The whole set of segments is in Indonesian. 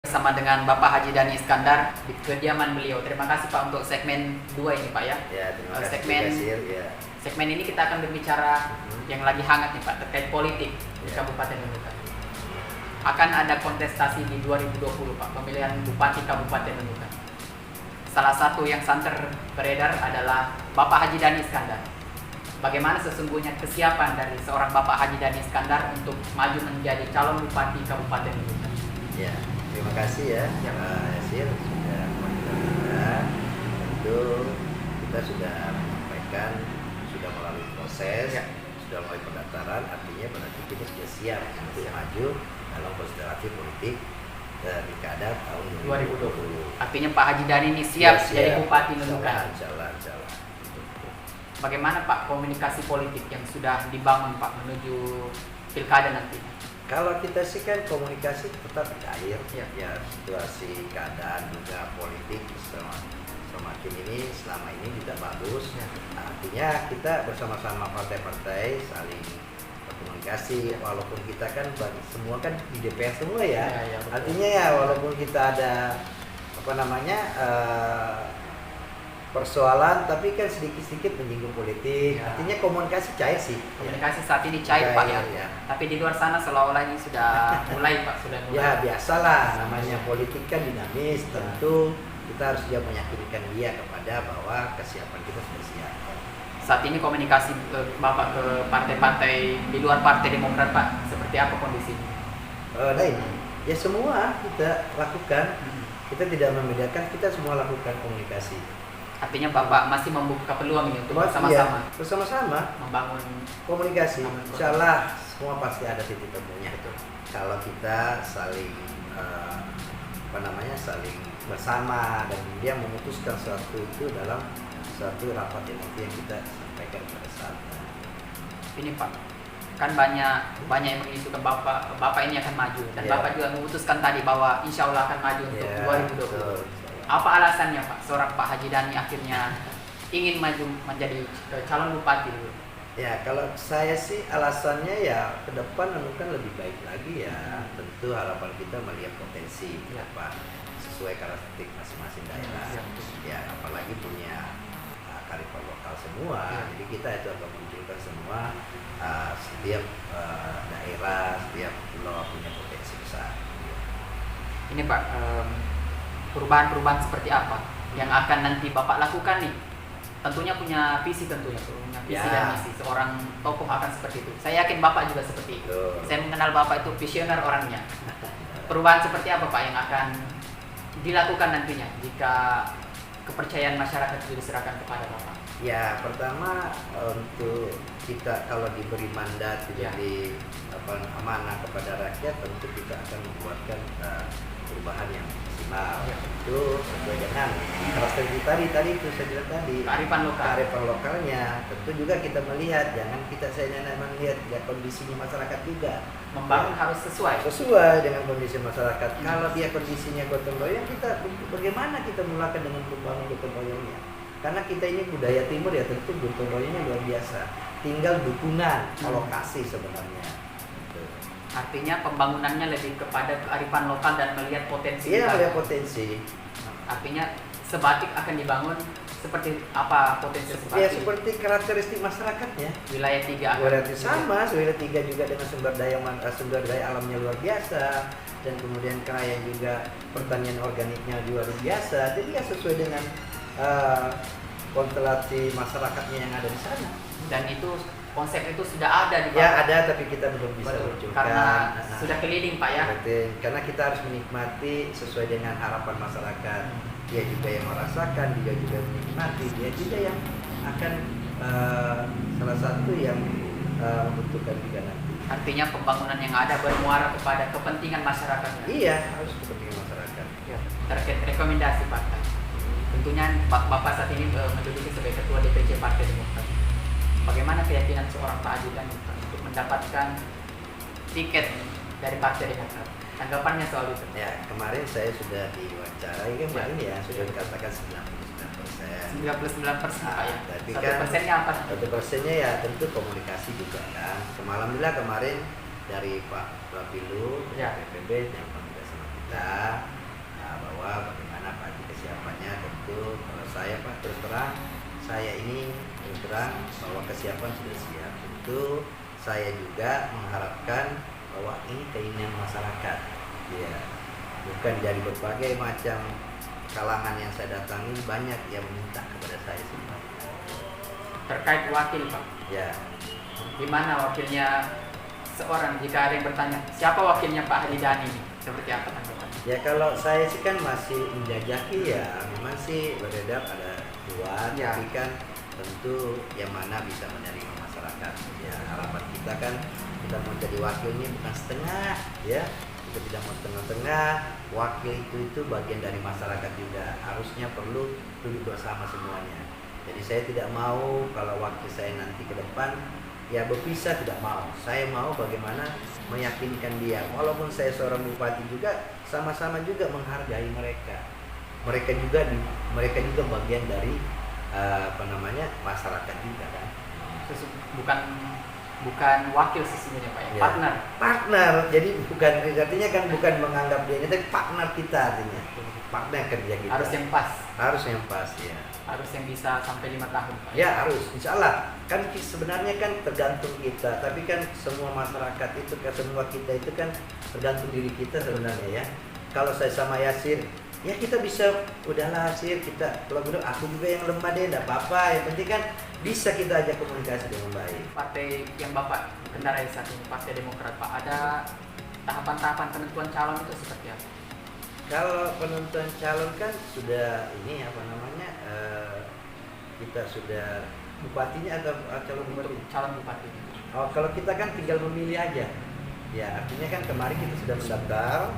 Sama dengan Bapak Haji Dhani Iskandar di kediaman beliau. Terima kasih Pak untuk segmen 2 ini Pak ya. Ya, terima kasih. Segmen ini kita akan berbicara yang lagi hangat nih Pak terkait politik di Kabupaten Nunukan. Akan ada kontestasi di 2020 Pak, pemilihan Bupati Kabupaten Nunukan. Salah satu yang santer beredar adalah Bapak Haji Dhani Iskandar. Bagaimana sesungguhnya kesiapan dari seorang Bapak Haji Dhani Iskandar untuk maju menjadi calon Bupati Kabupaten Nunukan? Ya, terima kasih ya Pak Yasir sudah memanggil kita. Tentu kita sudah menyampaikan, sudah melalui proses, sudah melalui pendaftaran, artinya berarti kita sudah siap untuk maju dalam konstelasi politik pilkada tahun 2020. Artinya Pak Haji Dhani ini siap jadi Bupati Nunukan. Jalan. Bagaimana Pak komunikasi politik yang sudah dibangun Pak menuju pilkada nanti? Kalau kita sih kan komunikasi tetap cair, ya situasi keadaan juga politik selama ini juga bagus. Artinya kita bersama-sama partai-partai saling berkomunikasi, walaupun kita kan semua kan di DPR semua ya. Artinya ya walaupun kita ada persoalan, tapi kan sedikit-sedikit menyinggung politik. Artinya komunikasi cair sih. Komunikasi saat ini cair Pak ya. Tapi di luar sana seolah-olah ini sudah mulai Pak, sudah mulai. Ya biasalah, namanya politik kan dinamis. Tentu kita harus juga meyakinkan dia kepada bahwa kesiapan kita sudah siap. Saat ini komunikasi Bapak ke partai-partai di luar Partai Demokrat Pak, seperti apa kondisinya? Ya semua kita lakukan. Kita tidak membedakan, kita semua lakukan komunikasi. Artinya Bapak masih membuka peluang ini untuk bersama-sama. Bersama-sama membangun komunikasi. Insya Allah semua pasti ada titik temunya. Kalau kita saling saling bersama dan kemudian memutuskan sesuatu itu dalam suatu rapat yang kita sampaikan pada saat ini Pak. Kan banyak yang menginginkan Bapak ini akan maju dan Bapak juga memutuskan tadi bahwa insya Allah akan maju untuk 2020. Apa alasannya Pak, seorang Pak Haji Dhani akhirnya ingin maju menjadi calon bupati? Ya, kalau saya sih alasannya ya ke depan kan lebih baik lagi ya. Tentu harapan kita melihat potensi sesuai karakteristik masing-masing daerah. Ya, apalagi punya kearifan lokal semua. Jadi kita itu akan munculkan semua setiap daerah, setiap pulau punya potensi besar. Ini Pak, perubahan-perubahan seperti apa yang akan nanti Bapak lakukan nih? Tentunya punya visi dan misi. Seorang tokoh akan seperti itu. Saya yakin Bapak juga seperti itu. Saya mengenal Bapak itu visioner orangnya. Perubahan seperti apa Pak yang akan dilakukan nantinya jika kepercayaan masyarakat itu diserahkan kepada Bapak? Ya, pertama untuk kita kalau diberi mandat jadi amanah kepada rakyat, tentu kita akan membuatkan perubahan yang maksimal. Itu sesuai dengan karakteristik tadi itu saya bilang tadi. Kearifan lokalnya. Tentu juga kita melihat, jangan saya melihat ya kondisinya masyarakat juga. Membangun harus sesuai dengan kondisi masyarakat. Kalau dia kondisinya gotong royong, kita bagaimana kita mulakan dengan membangun gotong royongnya? Karena kita ini budaya timur ya, tentu gotong royongnya luar biasa. Tinggal dukungan, alokasi sebenarnya. Artinya pembangunannya lebih kepada kearifan lokal dan melihat potensi. Iya, melihat potensi. Artinya sebatik akan dibangun seperti apa potensi sebatik? Ya seperti karakteristik masyarakatnya. Wilayah 3 wilayah 3 juga dengan sumber daya alamnya luar biasa, dan kemudian kaya juga pertanian organiknya luar biasa. Jadi ya sesuai dengan konstelasi masyarakatnya yang ada di sana. Dan itu konsep itu sudah ada di Bapak. Ya ada, tapi kita belum bisa munculkan. Karena sudah keliling Pak ya. Karena kita harus menikmati sesuai dengan harapan masyarakat. Dia juga yang merasakan, dia juga menikmati, dia juga yang akan salah satu yang membutuhkan juga nanti. Artinya pembangunan yang ada bermuara kepada kepentingan masyarakat. Iya, harus kepentingan masyarakat. Terkait rekomendasi Pak. Tentunya Bapak saat ini menduduki sebagai Ketua DPC Partai Demokrat. Bagaimana keyakinan seorang Pak Haji Dhani untuk mendapatkan tiket dari Partai Demokrat? Tanggapannya soal itu? Ya, kemarin saya sudah diwawancarai sudah dikatakan 99%. 99% Pak ya. Tapi 1%-nya apa? 1%-nya ya tentu komunikasi juga kan. Alhamdulillah kemarin dari Pak Prapilu, PPB yang komunikasi sama kita, bahwa bagaimana Pak Haji kesiapannya. Tentu kalau saya Pak terus terang, saya ini terus terang bahwa kesiapan sudah siap. Tentu saya juga mengharapkan bahwa ini keinginan masyarakat, ya, bukan dari berbagai macam kalangan yang saya datangi, banyak yang meminta kepada saya semua. Terkait wakil Pak, Ya, di mana wakilnya seorang, jika ada yang bertanya siapa wakilnya Pak Haji Dhani ini, seperti apa tanggapan? ya kalau saya sih kan masih menjajaki ya, memang sih beredar ada dua, Ya. tapi kan tentu yang mana bisa menerima masyarakat. Ya harapan kita kan kita mau jadi wakilnya bukan setengah, ya kita tidak mau tengah-tengah. Wakil itu bagian dari masyarakat juga, harusnya perlu duduk bersama semuanya. Jadi saya tidak mau kalau wakil saya nanti ke depan ya berpisah, tidak mau. Saya mau bagaimana meyakinkan dia, walaupun saya seorang bupati juga, sama-sama juga menghargai mereka. Mereka juga bagian dari masyarakat juga kan. Bukan wakil sesungguhnya Pak ya, Ya. Partner. Jadi bukan, artinya kan bukan menganggap dia, tapi partner kita artinya. Partner kerja kita. Harus yang pas. Harus yang pas ya. Harus yang bisa sampai 5 tahun Pak. Ya harus, insya Allah. Kan sebenarnya kan tergantung kita, tapi kan semua masyarakat itu, semua kita itu kan tergantung diri kita sebenarnya ya. Kalau saya sama Yasir, ya kita bisa, udahlah Yasir, kita kalau begitu aku juga yang lemah deh, enggak apa-apa. Yang penting kan bisa kita ajak komunikasi dengan baik. Partai yang Bapak kendarai saat ini, Partai Demokrat Pak, ada tahapan-tahapan penentuan calon itu seperti apa? Kalau penentuan calon kan sudah ini kita sudah bupatinya atau calon bupati? Untuk calon bupati. Oh, kalau kita kan tinggal memilih aja. Ya, artinya kan kemarin kita sudah mendaftar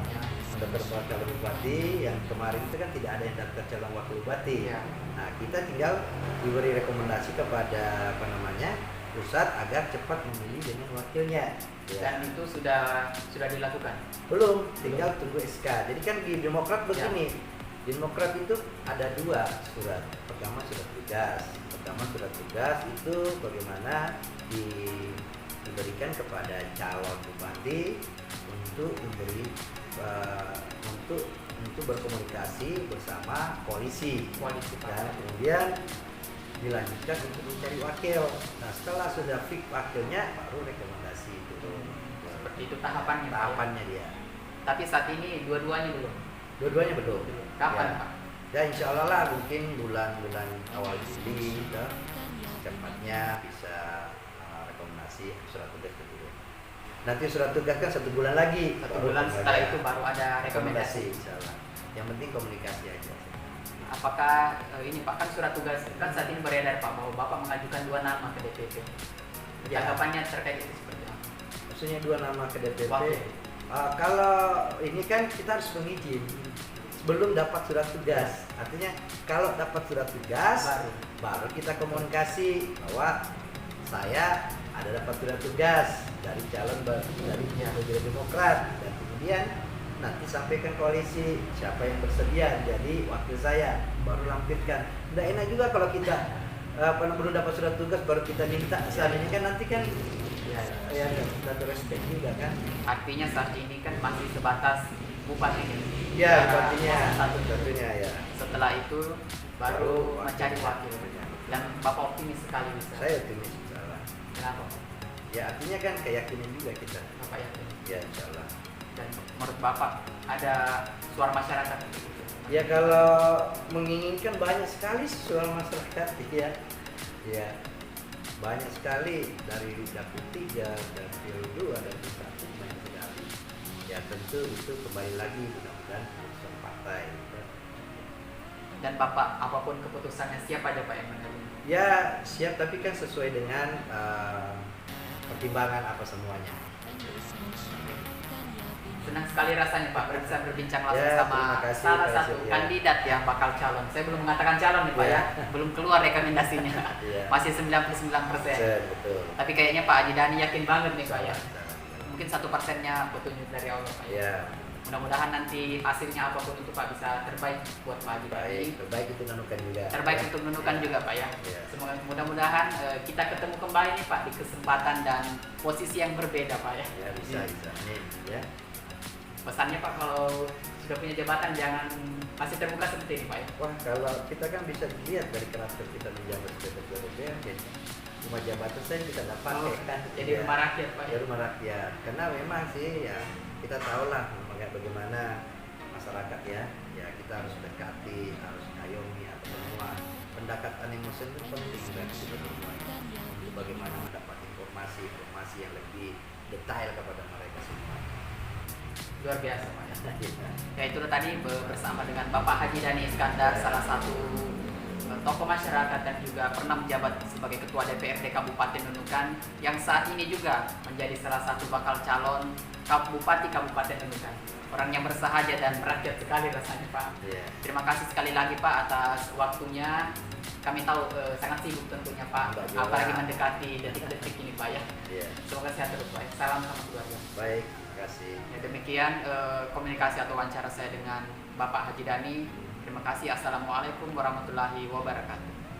sebagai calon bupati, yang kemarin itu kan tidak ada yang daftar calon wakil bupati. Ya. Nah, kita tinggal diberi rekomendasi kepada pusat agar cepat memilih dengan wakilnya. Ya. Dan itu sudah dilakukan. Belum, tinggal tunggu SK. Jadi kan di Demokrat begini, Demokrat itu ada dua surat. Pertama surat tugas itu bagaimana diberikan kepada calon bupati untuk untuk berkomunikasi bersama koalisi dan kemudian dilanjutkan untuk mencari wakil. Nah setelah sudah fix wakilnya baru rekomendasi itu. Seperti itu tahapannya. Tahapannya dia. Tapi saat ini dua-duanya belum. Dua-duanya belum. Kapan ya. Pak? Ya insya Allah lah mungkin bulan-bulan awal Juli cepatnya bisa rekomendasi surat tugas kedua. Nanti surat tugas kan 1 bulan lagi. 1 bulan setelah itu baru ada rekomendasi. Insya Allah. Yang penting komunikasi aja. Apakah ini Pak, kan surat tugas kan saat ini beredar Pak bahwa Bapak mengajukan 2 nama ke DPP. Tanggapannya terkait itu seperti apa? Maksudnya 2 nama ke DPP. Wakil. Kalau ini kan kita harus mengizin sebelum dapat surat tugas. Artinya kalau dapat surat tugas baru kita komunikasi bahwa saya ada dapat surat tugas dari calon dari Demokrat, dan kemudian nanti sampaikan koalisi siapa yang bersedia jadi wakil saya, baru lampirkan. Nggak enak juga kalau kita belum dapat surat tugas baru kita minta. Seandainya kan nanti kan ya tidak respect juga kan. Artinya saat ini kan masih sebatas bupati ini. Ya, bupatinya satunya ya. Setelah itu baru mencari wakil. Dan Bapak optimis sekali bisa. Saya optimis insyaallah. Kenapa Pak? Ya artinya kan keyakinan juga kita. Bapak yakin? Ya insyaallah. Dan menurut Bapak ada suara masyarakat gitu? Ya kalau menginginkan banyak sekali suara masyarakat ya banyak sekali dari dapil 3 dan dapil 2 dan dapil 1 banyak sekali. Ya tentu itu kembali lagi mudah-mudahan keputusan partai. Dan Bapak apapun keputusannya siap aja Pak yang menerima? Ya siap, tapi kan sesuai dengan pertimbangan apa semuanya. Senang sekali rasanya Pak bisa berbincang langsung Ya, sama terima kasih, salah Pak satu Yasir, ya. kandidat yang bakal calon. Saya belum mengatakan calon nih Pak Ya. belum keluar rekomendasinya. Ya. Masih 99%. Betul. Tapi kayaknya Pak Haji Dhani yakin banget nih Pak ya. Mungkin 1%-nya petunjuk dari Allah Pak. Ya. Mudah-mudahan nanti hasilnya apapun itu Pak bisa terbaik buat Pak Haji Dhani. Terbaik itu Nunukan juga. Terbaik untuk Nunukan juga Pak ya. Semoga mudah-mudahan kita ketemu kembali nih Pak di kesempatan dan posisi yang berbeda Pak ya. Ya bisa. Ya. Pesannya Pak kalau sudah punya jabatan jangan masih terbuka seperti ini Pak ya. Wah, kalau kita kan bisa dilihat dari karakter kita menjabat sebagai ketua DPRD, rumah jabatan saya kita dapat kan. Jadi rumah rakyat Pak ya. Rumah rakyat. Karena memang sih ya kita tahulah bagaimana masyarakat ya. Ya kita harus dekati, harus ngayomi atau semua pendekatan emosi itu penting bagi kita semua. Untuk bagaimana mendapat informasi yang lebih detail kepada mereka semua. Luar biasa Pak ya. Ya itu tadi bersama dengan Bapak Haji Dhani Iskandar, salah satu tokoh masyarakat dan juga pernah menjabat sebagai Ketua DPRD Kabupaten Nunukan yang saat ini juga menjadi salah satu bakal calon Bupati Kabupaten Nunukan. Orang yang bersahaja dan merakyat sekali rasanya Pak. Terima kasih sekali lagi Pak atas waktunya. Kami tahu sangat sibuk tentunya Pak, apalagi mendekati detik-detik ini Pak ya. Semoga sehat terus Pak. Salam sama keluarga. Baik, terima kasih. Ya, demikian komunikasi atau wawancara saya dengan Bapak Haji Dhani. Terima kasih. Assalamualaikum warahmatullahi wabarakatuh.